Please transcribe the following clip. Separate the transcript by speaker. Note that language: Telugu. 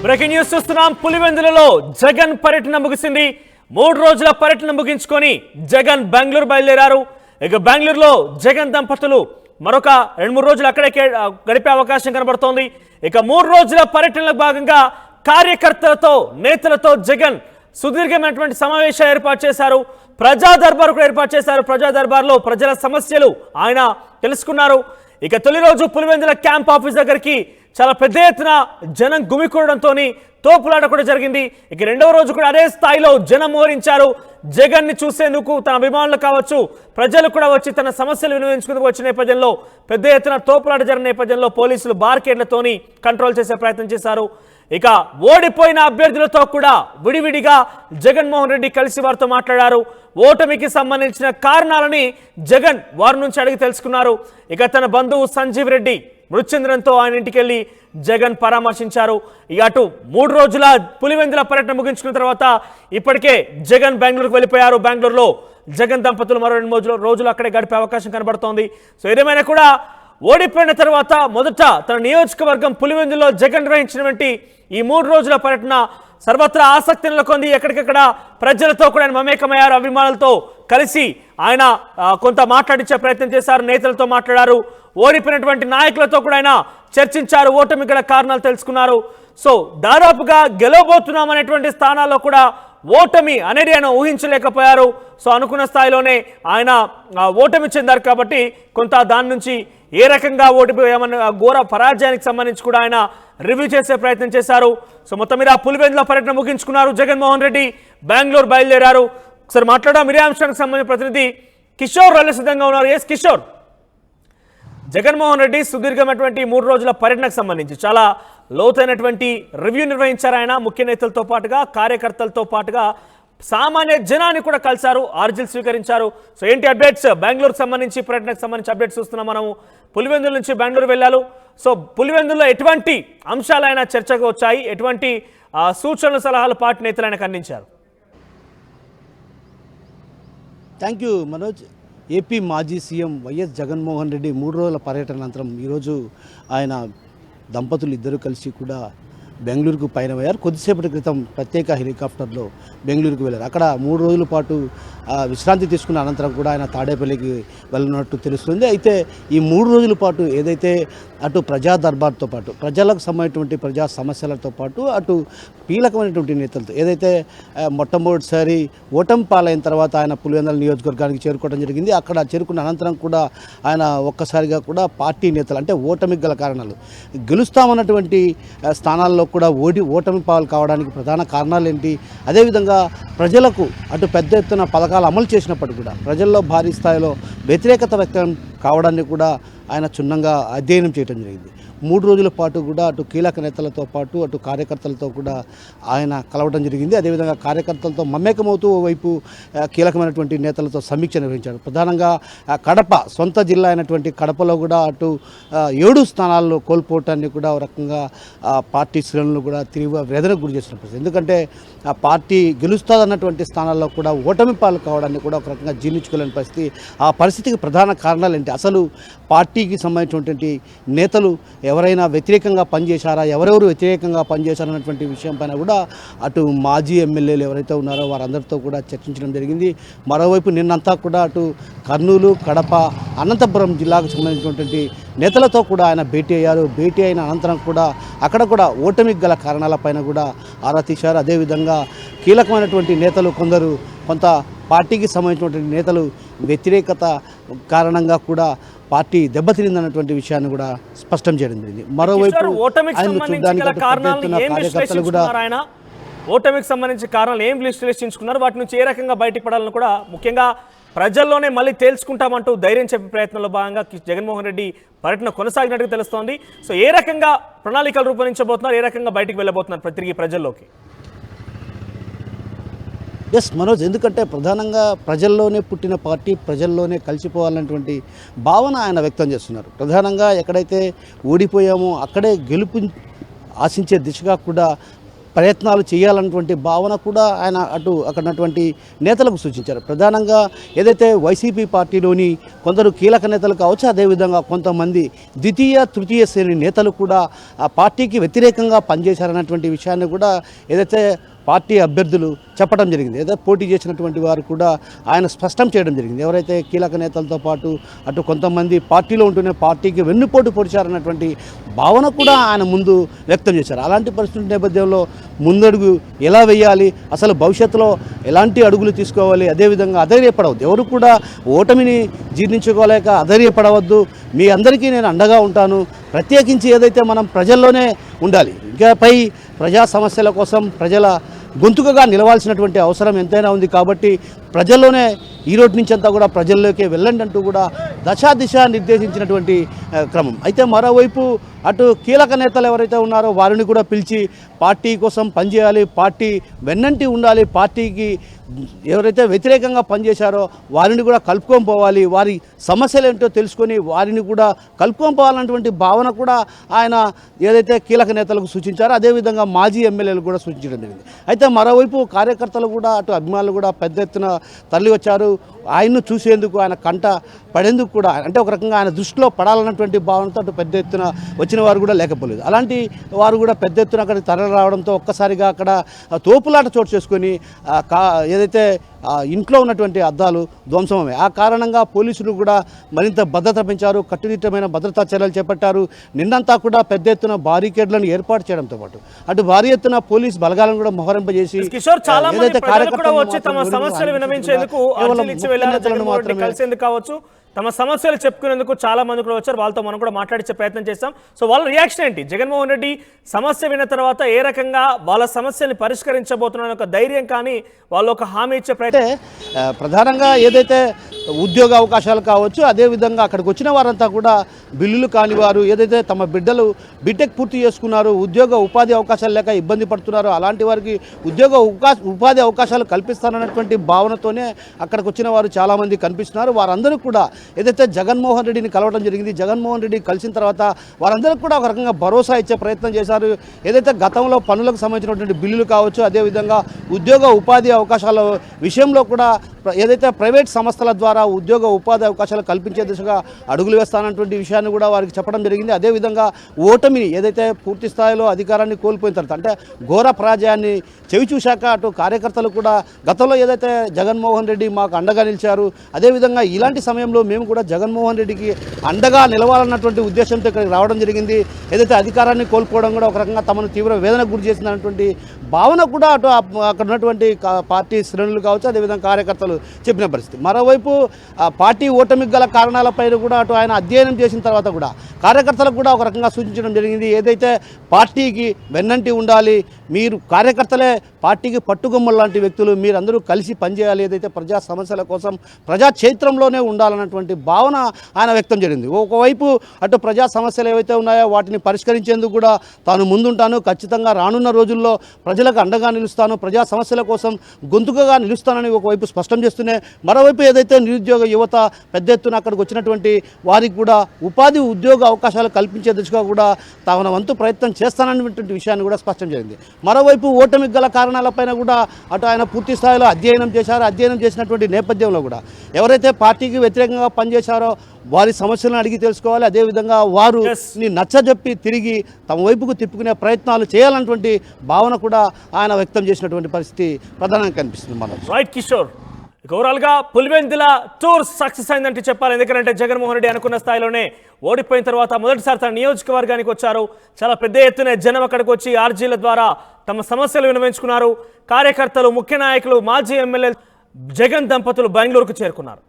Speaker 1: బ్రేకింగ్ న్యూస్ చూస్తున్నాం. పులివెందులలో జగన్ పర్యటన ముగిసింది. 3 రోజుల పర్యటన ముగించుకొని జగన్ బెంగళూరు బయలుదేరారు. ఇక బెంగళూరులో జగన్ దంపతులు మరొక 2-3 రోజులు అక్కడే గడిపే అవకాశం కనబడుతోంది. ఇక 3 రోజుల పర్యటనలో భాగంగా కార్యకర్తలతో నేతలతో జగన్ సుదీర్ఘమైనటువంటి సమావేశం ఏర్పాటు చేశారు. ప్రజా దర్బార్ కూడా ఏర్పాటు చేశారు. ప్రజా దర్బార్లో ప్రజల సమస్యలు ఆయన తెలుసుకున్నారు. ఇక తొలి రోజు పులివెందుల క్యాంప్ ఆఫీస్ దగ్గరికి చాలా పెద్ద ఎత్తున జనం గుమికూడడంతో తోపులాట కూడా జరిగింది. ఇక రెండవ రోజు కూడా అదే స్థాయిలో జనం మోరించారు. జగన్ ని చూసేందుకు తన అభిమానులు కావచ్చు, ప్రజలు కూడా వచ్చి తన సమస్యలు వినియోగించుకుంటూ వచ్చిన నేపథ్యంలో పెద్ద ఎత్తున తోపులాట జరిగిన నేపథ్యంలో పోలీసులు బార్కేడ్లతోని కంట్రోల్ చేసే ప్రయత్నం చేశారు. ఇక ఓడిపోయిన అభ్యర్థులతో కూడా విడివిడిగా జగన్మోహన్ రెడ్డి కలిసి వారితో మాట్లాడారు. ఓటమికి సంబంధించిన కారణాలని జగన్ వారి నుంచి అడిగి తెలుసుకున్నారు. ఇక తన బంధువు సంజీవ్ రెడ్డి మృతి చెందడంతో ఆయన ఇంటికి వెళ్ళి జగన్ పరామర్శించారు. ఇక అటు 3 రోజుల పులివెందుల పర్యటన ముగించుకున్న తర్వాత ఇప్పటికే జగన్ బెంగళూరుకు వెళ్ళిపోయారు. బెంగళూరులో జగన్ దంపతులు మరో 2 రోజులు అక్కడే గడిపే అవకాశం కనబడుతోంది. సో ఏదేమైనా కూడా ఓడిపోయిన తర్వాత మొదట తన నియోజకవర్గం పులివెందులో జగన్ నిర్వహించినటువంటి ఈ 3 రోజుల పర్యటన సర్వత్రా ఆసక్తి నెలకొంది. ఎక్కడికక్కడ ప్రజలతో కూడా ఆయన మమేకమయ్యారు. అభిమానులతో కలిసి ఆయన కొంత మాట్లాడించే ప్రయత్నం చేశారు. నేతలతో మాట్లాడారు. ఓడిపోయినటువంటి నాయకులతో కూడా ఆయన చర్చించారు. ఓటమి గల కారణాలు తెలుసుకున్నారు. సో దాదాపుగా గెలవబోతున్నాం అనేటువంటి స్థానాల్లో కూడా ఓటమి అనేది ఆయన ఊహించలేకపోయారు. సో అనుకున్న స్థాయిలోనే ఆయన ఓటమి చెందారు. కాబట్టి కొంత దాని నుంచి ఏ రకంగా ఓడిపోయామన్న ఘోర పరాజయానికి సంబంధించి కూడా ఆయన రివ్యూ చేసే ప్రయత్నం చేశారు. సో మొత్తం మీద పులివెందుల పర్యటన ముగించుకున్నారు. జగన్మోహన్ రెడ్డి బెంగళూరు బయలుదేరారు. ఒకసారి మాట్లాడడం ఇదే అంశానికి సంబంధించిన ప్రతినిధి కిషోర్ రల్ల సిద్ధంగా ఉన్నారు. ఎస్ కిషోర్, జగన్మోహన్ రెడ్డి సుదీర్ఘమైనటువంటి 3 రోజుల పర్యటనకు సంబంధించి చాలా లోతైనటువంటి రివ్యూ నిర్వహించారు. ఆయన ముఖ్య నేతలతో పాటుగా కార్యకర్తలతో పాటుగా సామాన్య జనాన్ని కూడా కలిశారు, ఆర్జీలు స్వీకరించారు. సో ఏంటి అప్డేట్స్? బెంగళూరుకు సంబంధించి పర్యటనకు సంబంధించి అప్డేట్స్ చూస్తున్నాం. మనము పులివెందుల నుంచి బెంగళూరు వెళ్ళారు. సో పులివెందుల్లో ఎటువంటి అంశాలు ఆయన చర్చకు వచ్చాయి? ఎటువంటి సూచనలు సలహాలు పార్టీ నేతలు ఆయనకు అందించారు?
Speaker 2: Thank you Manoj. ఏపీ మాజీ సీఎం వైఎస్ జగన్మోహన్ రెడ్డి 3 రోజుల పర్యటన అనంతరం ఈరోజు ఆయన దంపతులు ఇద్దరు కలిసి కూడా బెంగళూరుకు పయనమయ్యారు. కొద్దిసేపటి క్రితం ప్రత్యేక హెలికాప్టర్లో బెంగళూరుకు వెళ్ళారు. అక్కడ 3 రోజుల పాటు విశ్రాంతి తీసుకున్న అనంతరం కూడా ఆయన తాడేపల్లికి వెళ్ళినట్టు తెలుస్తుంది. అయితే ఈ 3 రోజుల పాటు ఏదైతే అటు ప్రజా దర్బార్తో పాటు ప్రజలకు సంబంధించినటువంటి ప్రజా సమస్యలతో పాటు అటు కీలకమైనటువంటి నేతలతో ఏదైతే మొట్టమొదటిసారి ఓటమి పాలైన తర్వాత ఆయన పులివెందుల నియోజకవర్గానికి చేరుకోవడం జరిగింది. అక్కడ చేరుకున్న అనంతరం కూడా ఆయన ఒక్కసారిగా కూడా పార్టీ నేతలు అంటే ఓటమికి గల కారణాలు గెలుస్తామన్నటువంటి స్థానాల్లో కూడా ఓటమి పాలు కావడానికి ప్రధాన కారణాలు ఏంటి, అదేవిధంగా ప్రజలకు అటు పెద్ద ఎత్తున పథకాలు అమలు చేసినప్పటికీ కూడా ప్రజల్లో భారీ స్థాయిలో వ్యతిరేకత వ్యక్తం కావడాన్ని కూడా ఆయన క్షుణ్ణంగా అధ్యయనం చేయడం జరిగింది. 3 రోజుల పాటు కూడా అటు కీలక నేతలతో పాటు అటు కార్యకర్తలతో కూడా ఆయన కలవడం జరిగింది. అదేవిధంగా కార్యకర్తలతో మమేకమవుతూ ఓవైపు కీలకమైనటువంటి నేతలతో సమీక్ష నిర్వహించారు. ప్రధానంగా కడప సొంత జిల్లా అయినటువంటి కడపలో కూడా అటు 7 స్థానాల్లో కోల్పోవటాన్ని కూడా ఒక రకంగా పార్టీ శ్రేణులు కూడా తీవ్ర వేదనకు గురి చేసిన పరిస్థితి. ఎందుకంటే ఆ పార్టీ గెలుస్తుందన్నటువంటి స్థానాల్లో కూడా ఓటమి పాలు కావడాన్ని కూడా ఒక రకంగా జీర్ణించుకోలేని పరిస్థితి. ఆ పరిస్థితికి ప్రధాన కారణాలు ఏంటి, అసలు పార్టీకి సంబంధించినటువంటి నేతలు ఎవరైనా వ్యతిరేకంగా పనిచేశారా, ఎవరెవరు వ్యతిరేకంగా పనిచేశారన్నటువంటి విషయం పైన కూడా అటు మాజీ ఎమ్మెల్యేలు ఎవరైతే ఉన్నారో వారందరితో కూడా చర్చించడం జరిగింది. మరోవైపు నిన్నంతా కూడా అటు కర్నూలు, కడప, అనంతపురం జిల్లాకు సంబంధించినటువంటి నేతలతో కూడా ఆయన భేటీ అయ్యారు. భేటీ అయిన అనంతరం కూడా అక్కడ కూడా ఓటమికి గల కారణాలపైన కూడా ఆరా తీశారు. అదేవిధంగా కీలకమైనటువంటి నేతలు కొంత పార్టీకి సంబంధించినటువంటి నేతలు వ్యతిరేకత కారణంగా కూడా పార్టీ దెబ్బతినిందన్నటువంటి విషయాన్ని కూడా స్పష్టం చేయడం జరిగింది. మరోవైపు కార్యకర్తలు కూడా
Speaker 1: ఓటమికి సంబంధించిన కారణాలు ఏం విశ్లేషించుకున్నారు, వాటి నుంచి ఏ రకంగా బయటపడాలని కూడా ముఖ్యంగా ప్రజల్లోనే మళ్ళీ తేల్చుకుంటామంటూ ధైర్యం చెప్పే ప్రయత్నంలో భాగంగా జగన్మోహన్ రెడ్డి పర్యటన కొనసాగినట్టుగా తెలుస్తోంది. సో ఏ రకంగా ప్రణాళికలు రూపొందించబోతున్నారు, ఏ రకంగా బయటికి వెళ్ళబోతున్నారు తిరిగి ప్రజల్లోకి?
Speaker 2: ఎస్ మనోజ్, ఎందుకంటే ప్రధానంగా ప్రజల్లోనే పుట్టిన పార్టీ ప్రజల్లోనే కలిసిపోవాలన్నటువంటి భావన ఆయన వ్యక్తం చేస్తున్నారు. ప్రధానంగా ఎక్కడైతే ఓడిపోయామో అక్కడే గెలుపు ఆశించే దిశగా కూడా ప్రయత్నాలు చేయాలన్నటువంటి భావన కూడా ఆయన అక్కడున్నటువంటి నేతలకు సూచించారు. ప్రధానంగా ఏదైతే వైసీపీ పార్టీలోని కొందరు కీలక నేతలు కావచ్చు, అదేవిధంగా కొంతమంది ద్వితీయ తృతీయ శ్రేణి నేతలు కూడా ఆ పార్టీకి వ్యతిరేకంగా పనిచేశారన్నటువంటి విషయాన్ని కూడా ఏదైతే పార్టీ అభ్యర్థులు చెప్పడం జరిగింది. ఏదో పోటీ చేసినటువంటి వారు కూడా ఆయన స్పష్టం చేయడం జరిగింది. ఎవరైతే కీలక నేతలతో పాటు అటు కొంతమంది పార్టీలో ఉంటూనే పార్టీకి వెన్నుపోటు పొడిచారన్నటువంటి భావన కూడా ఆయన ముందు వ్యక్తం చేశారు. అలాంటి పరిస్థితి నేపథ్యంలో ముందడుగు ఎలా వేయాలి, అసలు భవిష్యత్తులో ఎలాంటి అడుగులు తీసుకోవాలి, అదేవిధంగా అధైర్యపడవద్దు, ఎవరు కూడా ఓటమిని జీర్ణించుకోలేక అధైర్యపడవద్దు, మీ అందరికీ నేను అండగా ఉంటాను, ప్రత్యేకించి ఏదైతే మనం ప్రజల్లోనే ఉండాలి, ఇంకాపై ప్రజా సమస్యల కోసం ప్రజల గొంతుకగా నిలవాల్సినటువంటి అవసరం ఎంతైనా ఉంది, కాబట్టి ప్రజల్లోనే ఈ రోజు నుంచి అంతా కూడా ప్రజల్లోకి వెళ్ళండి అంటూ కూడా దిశ నిర్దేశించినటువంటి క్రమం. అయితే మరోవైపు అటు కీలక నేతలు ఎవరైతే ఉన్నారో వారిని కూడా పిలిచి పార్టీ కోసం పనిచేయాలి, పార్టీ వెన్నంటి ఉండాలి, పార్టీకి ఎవరైతే వ్యతిరేకంగా పనిచేశారో వారిని కూడా కలుపుకొని పోవాలి, వారి సమస్యలు ఏంటో తెలుసుకొని వారిని కూడా కలుపుకొని పోవాలన్నటువంటి భావన కూడా ఆయన ఏదైతే కీలక నేతలకు సూచించారో అదేవిధంగా మాజీ ఎమ్మెల్యేలు కూడా సూచించడం జరిగింది. అయితే మరోవైపు కార్యకర్తలు కూడా అటు అభిమానులు కూడా పెద్ద ఎత్తున తరలి వచ్చారు. ఆయన్ను చూసేందుకు, ఆయన కంట పడేందుకు కూడా, అంటే ఒక రకంగా ఆయన దృష్టిలో పడాలన్నటువంటి భావనతో అటు పెద్ద ఎత్తున వచ్చిన వారు కూడా లేకపోలేదు. అలాంటి వారు కూడా పెద్ద ఎత్తున అక్కడికి తరలి రావడంతో ఒక్కసారిగా అక్కడ తోపులాట చోటు చేసుకొని ఏదైతే ఇంట్లో ఉన్నటువంటి అద్దాలు ధ్వంసమయ్యాయి. ఆ కారణంగా పోలీసులు కూడా మరింత భద్రత పెంచారు, కట్టుదిట్టమైన భద్రతా చర్యలు చేపట్టారు. నిన్నంతా కూడా పెద్ద ఎత్తున బారికేడ్లను ఏర్పాటు చేయడంతో పాటు అటు భారీ ఎత్తున పోలీస్ బలగాలను కూడా మోహరింపజేసి
Speaker 1: కిషోర్, చాలా మంది ప్రజలు కూడా వచ్చి తమ సమస్యలు విన్నవించేందుకు కలిసేందుకు కావచ్చు, తమ సమస్యలు చెప్పుకునేందుకు చాలా మంది కూడా వచ్చారు. వాళ్ళతో మనం కూడా మాట్లాడించే ప్రయత్నం చేస్తాం. సో వాళ్ళ రియాక్షన్ ఏంటి, జగన్మోహన్ రెడ్డి సమస్య విన్న తర్వాత ఏ రకంగా వాళ్ళ సమస్యని పరిష్కరించబోతున్న ఒక ధైర్యం కానీ వాళ్ళు ఒక హామీ ఇచ్చే ప్రయత్నం.
Speaker 2: ప్రధానంగా ఏదైతే ఉద్యోగ అవకాశాలు కావచ్చు, అదేవిధంగా అక్కడికి వచ్చిన వారంతా కూడా బిల్లులు కాని వారు, ఏదైతే తమ బిడ్డలు బీటెక్ పూర్తి చేసుకున్నారు, ఉద్యోగ ఉపాధి అవకాశాలు లేక ఇబ్బంది పడుతున్నారు, అలాంటి వారికి ఉపాధి అవకాశాలు కల్పిస్తారన్నటువంటి భావనతోనే అక్కడికి వచ్చిన వారు చాలామంది కనిపిస్తున్నారు. వారందరూ కూడా ఏదైతే జగన్మోహన్ రెడ్డిని కలవడం జరిగింది, జగన్మోహన్ రెడ్డి కలిసిన తర్వాత వారందరికీ కూడా ఒక రకంగా భరోసా ఇచ్చే ప్రయత్నం చేశారు. ఏదైతే గతంలో పనులకు సంబంధించినటువంటి బిల్లులు కావచ్చు, అదేవిధంగా ఉద్యోగ ఉపాధి అవకాశాల విషయంలో కూడా ఏదైతే ప్రైవేట్ సంస్థల ద్వారా ఉద్యోగ ఉపాధి అవకాశాలు కల్పించే దిశగా అడుగులు వేస్తానటువంటి విషయాన్ని కూడా వారికి చెప్పడం జరిగింది. అదేవిధంగా ఓటమిని ఏదైతే పూర్తి స్థాయిలో అధికారాన్ని కోల్పోయిన తర్వాత, అంటే ఘోర పరాజయాన్ని చెవి చూశాక అటు కార్యకర్తలు కూడా గతంలో ఏదైతే జగన్మోహన్ రెడ్డి మాకు అండగా నిలిచారు, అదేవిధంగా ఇలాంటి సమయంలో మేము కూడా జగన్మోహన్ రెడ్డికి అండగా నిలవాలన్నటువంటి ఉద్దేశంతో ఇక్కడికి రావడం జరిగింది. ఏదైతే అధికారాన్ని కోల్పోవడం కూడా ఒక రకంగా తమను తీవ్ర వేదనకు గురి చేసిందన్నటువంటి భావన కూడా అటు అక్కడ ఉన్నటువంటి పార్టీ శ్రేణులు కావచ్చు, అదేవిధంగా కార్యకర్తలు చెప్పిన పరిస్థితి. మరోవైపు పార్టీ ఓటమికి గల కారణాలపైన కూడా అటు ఆయన అధ్యయనం చేసిన తర్వాత కూడా కార్యకర్తలకు కూడా ఒక రకంగా సూచించడం జరిగింది. ఏదైతే పార్టీకి వెన్నంటి ఉండాలి, మీరు కార్యకర్తలే పార్టీకి పట్టుకొమ్మలు లాంటి వ్యక్తులు, మీరందరూ కలిసి పనిచేయాలి, ఏదైతే ప్రజా సమస్యల కోసం ప్రజా క్షేత్రంలోనే ఉండాలన్నటువంటి భావన ఆయన వ్యక్తం జరిగింది. ఒకవైపు అటు ప్రజా సమస్యలు ఏవైతే ఉన్నాయో వాటిని పరిష్కరించేందుకు కూడా తాను ముందుంటాను, ఖచ్చితంగా రానున్న రోజుల్లో ప్రజలకు అండగా నిలుస్తాను, ప్రజా సమస్యల కోసం గొంతుకగా నిలుస్తానని ఒకవైపు స్పష్టం చేస్తూనే, మరోవైపు ఏదైతే నిరుద్యోగ యువత పెద్ద ఎత్తున అక్కడికి వచ్చినటువంటి వారికి కూడా ఉపాధి ఉద్యోగ అవకాశాలు కల్పించే దిశగా కూడా తన వంతు ప్రయత్నం చేస్తాననేటువంటి విషయాన్ని కూడా స్పష్టం జరిగింది. మరోవైపు ఓటమికి గల కారణాలపైన కూడా అటు ఆయన పూర్తి స్థాయిలో అధ్యయనం చేశారు. అధ్యయనం చేసినటువంటి నేపథ్యంలో కూడా ఎవరైతే పార్టీకి వ్యతిరేకంగా పనిచేశారో వారి సమస్యలను అడిగి తెలుసుకోవాలి, అదేవిధంగా వారిని నచ్చజెప్పి తిరిగి తమ వైపుకు తిప్పుకునే ప్రయత్నాలు చేయాలన్నటువంటి భావన కూడా ఆయన వ్యక్తం చేసినటువంటి పరిస్థితి ప్రధానంగా కనిపిస్తుంది. మనం
Speaker 1: రైట్ కిషోర్, ఓవరాల్గా పులివెందుల టూర్ సక్సెస్ అయిందంటే చెప్పాలి. ఎందుకంటే జగన్మోహన్ రెడ్డి అనుకున్న స్థాయిలోనే ఓడిపోయిన తర్వాత మొదటిసారి తన నియోజకవర్గానికి వచ్చారు. చాలా పెద్ద ఎత్తున జనం అక్కడికి వచ్చి ఆర్జీల ద్వారా తమ సమస్యలు విన్నవించుకున్నారు. కార్యకర్తలు, ముఖ్య నాయకులు, మాజీ ఎమ్మెల్యేలు, జగన్ దంపతులు బెంగళూరుకు చేరుకున్నారు.